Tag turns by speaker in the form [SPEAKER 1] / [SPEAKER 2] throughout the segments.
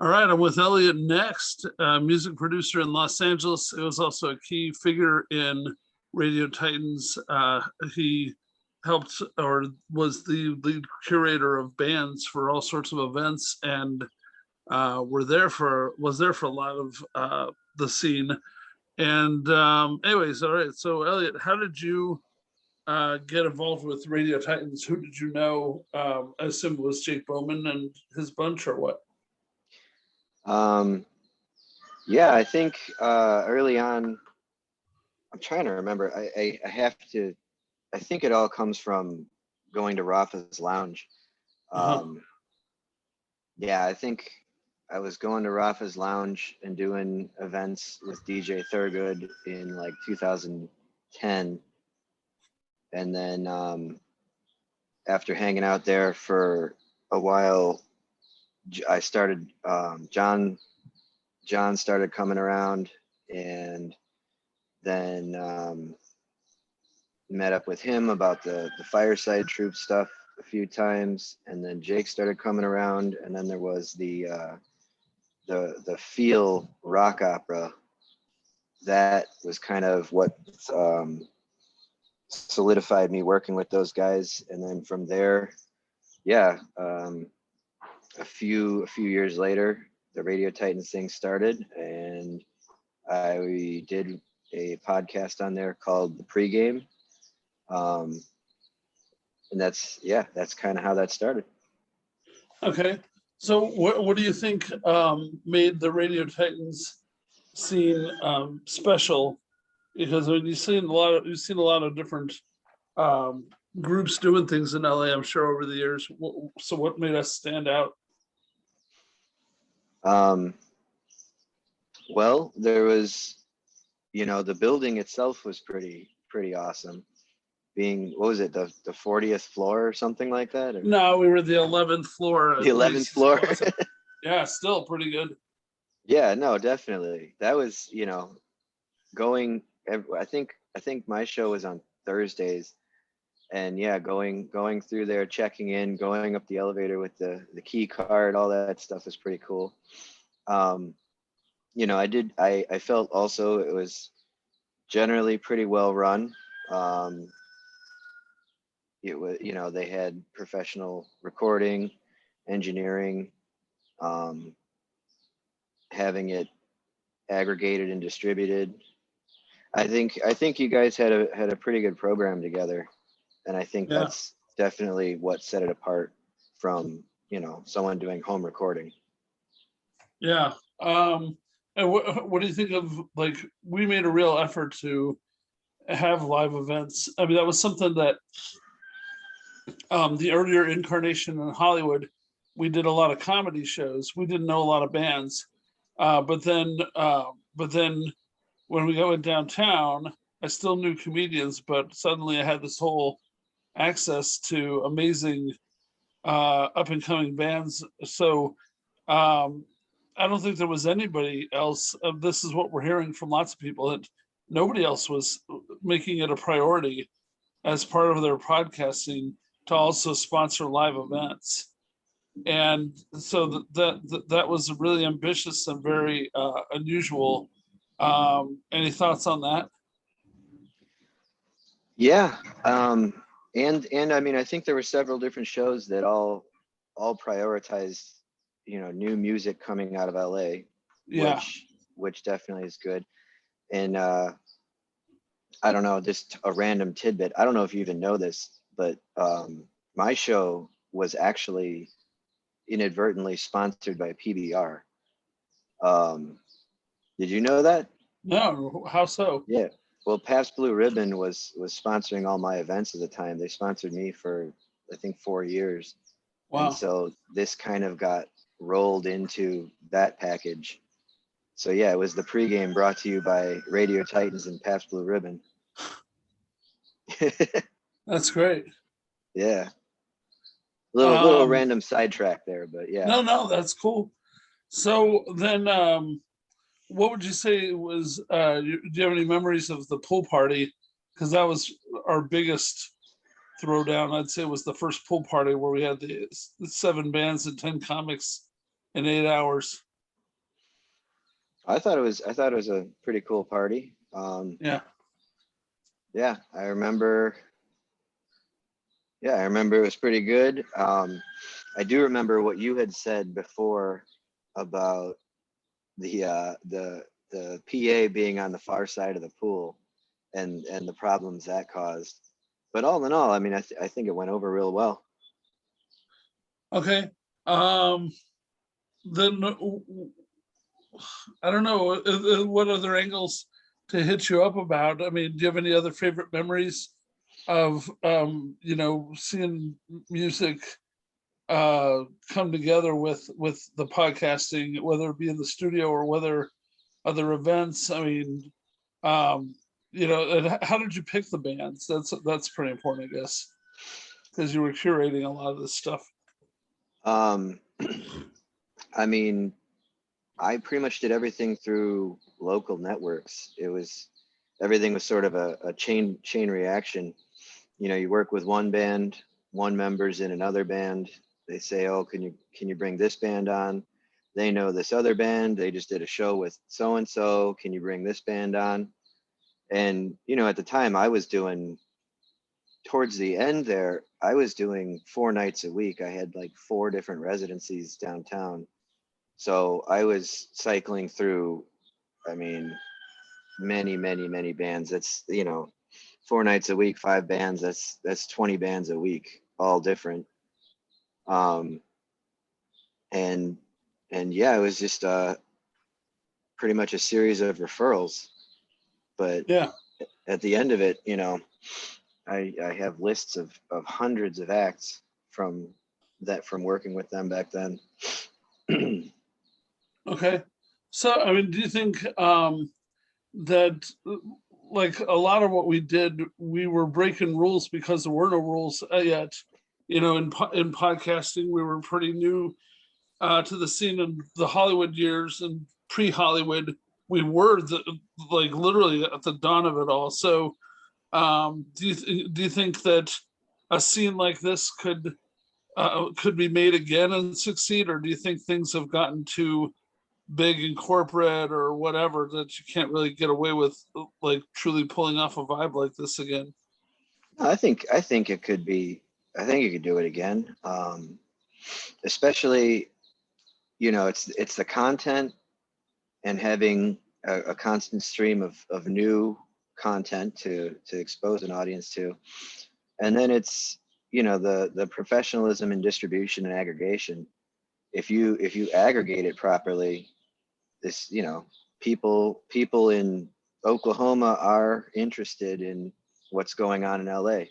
[SPEAKER 1] All right, I'm with Elliot Next, music producer in Los Angeles. It was also a key figure in Radio Titans. He helped or was the lead curator of bands for all sorts of events, and was there for a lot of the scene. And anyways, all right. So Elliot, how did you get involved with Radio Titans? Who did you know? I assume it was Jake Bowman and his bunch, or what?
[SPEAKER 2] Um, yeah, I think early on, I'm trying to remember. I have to. I think it all comes from going to Rafa's Lounge.
[SPEAKER 1] Uh-huh.
[SPEAKER 2] Um, yeah, I think I was going to Rafa's Lounge and doing events with DJ Thurgood in like 2010, and then after hanging out there for a while, I started. John started coming around, and then met up with him about the Fireside Troupe stuff a few times, and then Jake started coming around, and then there was the Feel rock opera. That was kind of what solidified me working with those guys, and then from there, yeah, a few years later, the Radio Titans thing started, and I did a podcast on there called The Pregame. And that's kind of how that started.
[SPEAKER 1] Okay. So what do you think made the Radio Titans scene special? Because when you've seen a lot of different um, groups doing things in LA, I'm sure over the years. So what made us stand out?
[SPEAKER 2] Um, well, there was, the building itself was pretty awesome. Being, what was it, the 40th floor or something like that? Or
[SPEAKER 1] No, we were the 11th floor
[SPEAKER 2] the
[SPEAKER 1] at
[SPEAKER 2] 11th
[SPEAKER 1] least.
[SPEAKER 2] floor?
[SPEAKER 1] So, yeah, still pretty good.
[SPEAKER 2] Yeah, no, definitely. That was, going, I think my show was on Thursdays, and yeah, going through there, checking in, going up the elevator with the key card, all that stuff was pretty cool. Um, I felt also it was generally pretty well run. Um, it was, they had professional recording, engineering, um, having it aggregated and distributed. I think you guys had a pretty good program together, and I think
[SPEAKER 1] Yeah,
[SPEAKER 2] that's definitely what set it apart from someone doing home recording.
[SPEAKER 1] yeah. And what do you think of, like, we made a real effort to have live events. I mean, that was something that the earlier incarnation in Hollywood, we did a lot of comedy shows. We didn't know a lot of bands, but then when we went downtown, I still knew comedians, but suddenly I had this whole access to amazing up and coming bands. So um, I don't think there was anybody else. This is what we're hearing from lots of people, that nobody else was making it a priority as part of their podcasting to also sponsor live events. And so that was really ambitious and very unusual. Any thoughts on that?
[SPEAKER 2] Yeah, and I mean, I think there were several different shows that all prioritized, new music coming out of LA,
[SPEAKER 1] Yeah,
[SPEAKER 2] which definitely is good. And I don't know, just a random tidbit. I don't know if you even know this, but my show was actually inadvertently sponsored by PBR. Um, did you know that?
[SPEAKER 1] no, how so?
[SPEAKER 2] Yeah. Well, Pabst Blue Ribbon was sponsoring all my events at the time. They sponsored me for I think 4 years, and
[SPEAKER 1] Wow.
[SPEAKER 2] so this kind of got rolled into that package. So yeah, it was the pregame brought to you by Radio Titans and Pabst Blue Ribbon.
[SPEAKER 1] That's great.
[SPEAKER 2] Yeah, little
[SPEAKER 1] Um,
[SPEAKER 2] random sidetrack there, but yeah.
[SPEAKER 1] no, that's cool. So then, what would you say was, do you have any memories of the pool party? Because that was our biggest throwdown. I'd say it was the first pool party where we had the 7 bands and 10 comics in 8 hours.
[SPEAKER 2] I thought it was a pretty cool party.
[SPEAKER 1] Yeah.
[SPEAKER 2] Yeah, I remember. Yeah, I remember it was pretty good. I do remember what you had said before about the PA being on the far side of the pool and the problems that caused. But all in all, I mean, I think it went over real well.
[SPEAKER 1] Okay. Um, then I don't know what other angles to hit you up about. I mean, do you have any other favorite memories of seeing music come together with the podcasting, whether it be in the studio or whether other events? I mean, um, and how did you pick the bands? That's pretty important, I guess, because you were curating a lot of this stuff.
[SPEAKER 2] Um, I mean, I pretty much did everything through local networks. Everything was sort of a chain reaction. You know, you work with one band, one member's in another band. They say, "Oh, can you bring this band on?" They know this other band. They just did a show with so and so. Can you bring this band on? And you know, at the time, I was doing towards the end there. I was doing 4 nights a week. I had like 4 different residencies downtown. So I was cycling through, I mean, many bands. That's, you know, 4 nights a week, 5 bands. That's 20 bands a week, all different. Um, and yeah, it was just pretty much a series of referrals. But
[SPEAKER 1] Yeah.
[SPEAKER 2] at the end of it, you know, I have lists of hundreds of acts from working with them back then.
[SPEAKER 1] Okay. So, I mean, do you think that like a lot of what we did, we were breaking rules because there were no rules yet? You know, in podcasting, we were pretty new to the scene in the Hollywood years and pre-Hollywood. We were like literally at the dawn of it all. So, do you think that a scene like this could be made again and succeed, or do you think things have gotten too big and corporate or whatever that you can't really get away with like truly pulling off a vibe like this again?
[SPEAKER 2] I think it could be. I think you could do it again. Especially, you know, it's the content and having a constant stream of new content to expose an audience to, and then it's, you know, the professionalism in distribution and aggregation. If you aggregate it properly, this, you know, people in Oklahoma are interested in what's going on in LA.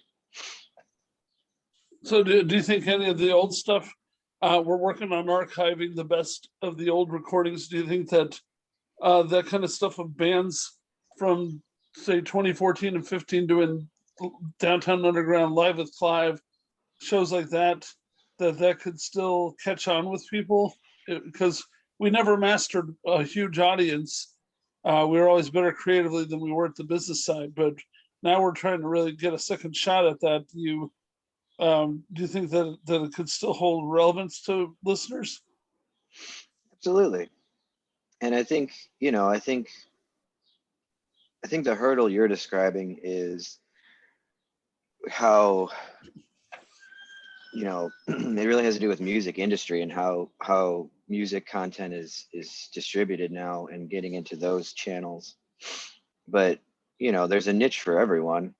[SPEAKER 1] So do you think any of the old stuff, we're working on archiving the best of the old recordings? Do you think that that kind of stuff of bands from say 2014 and 15 doing Downtown Underground live with Clive, shows like that could still catch on with people? Because we never mastered a huge audience. We were always better creatively than we were at the business side, but now we're trying to really get a second shot at that. Do you think that it could still hold relevance to listeners?
[SPEAKER 2] Absolutely. And I think, you know, I think the hurdle you're describing is how, you know, it really has to do with music industry and how music content is distributed now and getting into those channels. But, you know, there's a niche for everyone.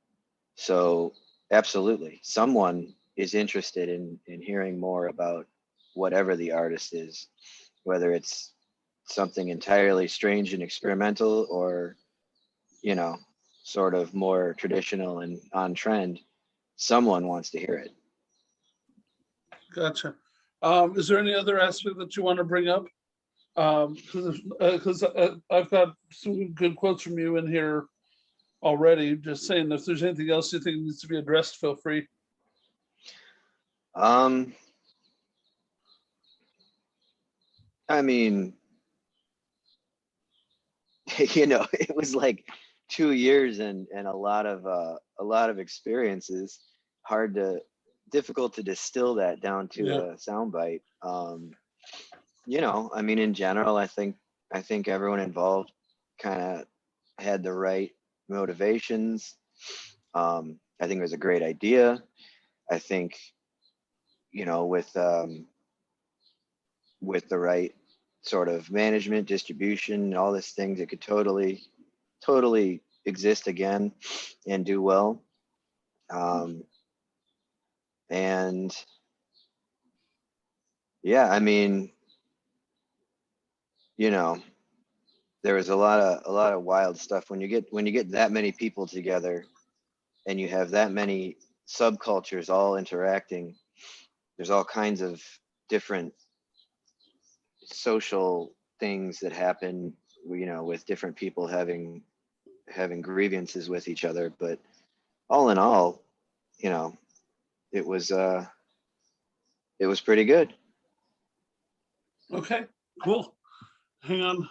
[SPEAKER 2] So absolutely, someone is interested in hearing more about whatever the artist is, whether it's something entirely strange and experimental, or, you know, sort of more traditional and on trend. Someone wants to hear it.
[SPEAKER 1] Gotcha. Is there any other aspect that you want to bring up? Because I've got some good quotes from you in here already. Just saying, if there's anything else you think needs to be addressed, feel free.
[SPEAKER 2] Um, I mean, you know, it was like 2 years and a lot of experiences. Hard to Difficult to distill that down to
[SPEAKER 1] Yeah.
[SPEAKER 2] a soundbite. You know, I mean, in general, I think everyone involved kind of had the right motivations. I think it was a great idea. I think, you know, with the right sort of management, distribution, all these things, it could totally exist again and do well. And yeah, I mean, you know, there was a lot of wild stuff when you get that many people together and you have that many subcultures all interacting. There's all kinds of different social things that happen, you know, with different people having grievances with each other. But all in all, you know, it was pretty good.
[SPEAKER 1] Okay, cool. Hang on.